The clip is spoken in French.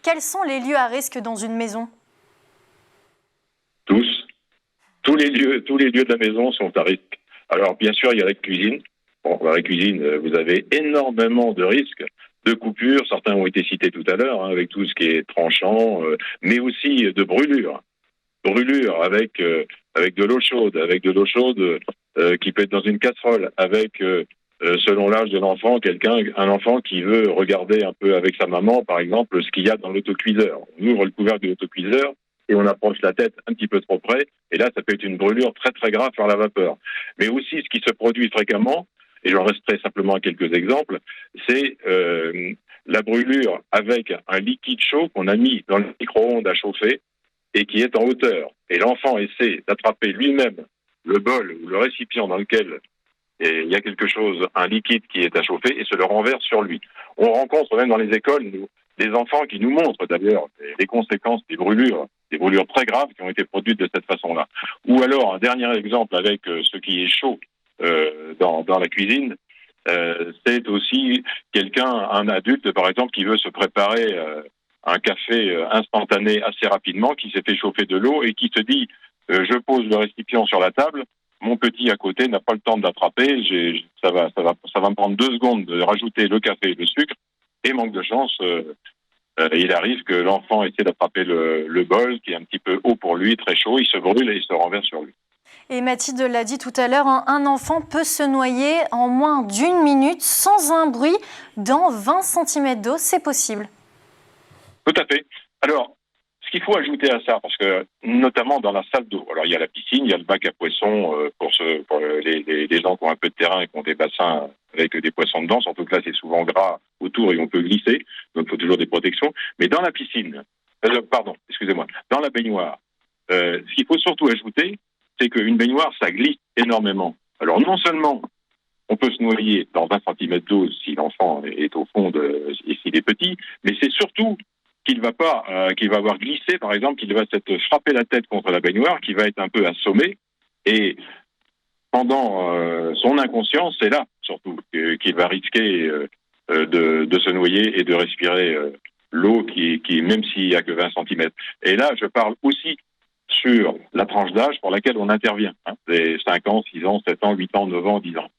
Quels sont les lieux à risque dans une maison ? Tous. Tous les lieux de la maison sont à risque. Alors, bien sûr, il y a la cuisine. Bon, dans la cuisine, vous avez énormément de risques de coupures. Certains ont été cités tout à l'heure, avec tout ce qui est tranchant, mais aussi de brûlures. Brûlures avec de l'eau chaude, qui peut être dans une casserole, selon l'âge de l'enfant, un enfant qui veut regarder un peu avec sa maman, par exemple, ce qu'il y a dans l'autocuiseur. On ouvre le couvercle de l'autocuiseur et on approche la tête un petit peu trop près, et là, ça peut être une brûlure très très grave par la vapeur. Mais aussi, ce qui se produit fréquemment, et j'en resterai simplement à quelques exemples, c'est la brûlure avec un liquide chaud qu'on a mis dans le micro-ondes à chauffer et qui est en hauteur. Et l'enfant essaie d'attraper lui-même le bol ou le récipient dans lequel il y a un liquide qui est à chauffer, et se le renverse sur lui. On rencontre même dans les écoles des enfants qui nous montrent d'ailleurs les conséquences des brûlures très graves qui ont été produites de cette façon-là. Ou alors, un dernier exemple avec ce qui est chaud dans la cuisine, c'est aussi un adulte par exemple, qui veut se préparer un café instantané assez rapidement, qui s'est fait chauffer de l'eau et qui se dit je pose le récipient sur la table, mon petit à côté n'a pas le temps de l'attraper, ça va me prendre 2 secondes de rajouter le café et le sucre, et manque de chance, il arrive que l'enfant essaie d'attraper le bol qui est un petit peu haut pour lui, très chaud, il se brûle et il se renverse sur lui. Et Mathilde l'a dit tout à l'heure, un enfant peut se noyer en moins d'1 minute sans un bruit dans 20 cm d'eau, c'est possible. Tout à fait. Alors, ce qu'il faut ajouter à ça, parce que notamment dans la salle d'eau, alors il y a la piscine, il y a le bac à poissons pour les gens qui ont un peu de terrain et qui ont des bassins avec des poissons dedans, surtout que là c'est souvent gras autour et on peut glisser, donc il faut toujours des protections. Mais dans la piscine, dans la baignoire, ce qu'il faut surtout ajouter, c'est qu'une baignoire, ça glisse énormément. Alors non seulement on peut se noyer dans 20 cm d'eau si l'enfant est au fond et s'il est petit, mais c'est surtout qu'il va avoir glissé, par exemple, qu'il va s'être frappé la tête contre la baignoire, qu'il va être un peu assommé, et pendant son inconscience, c'est là, surtout, qu'il va risquer de se noyer et de respirer l'eau qui même s'il n'y a que 20 cm. Et là, je parle aussi sur la tranche d'âge pour laquelle on intervient, des 5 ans, 6 ans, 7 ans, 8 ans, 9 ans, 10 ans.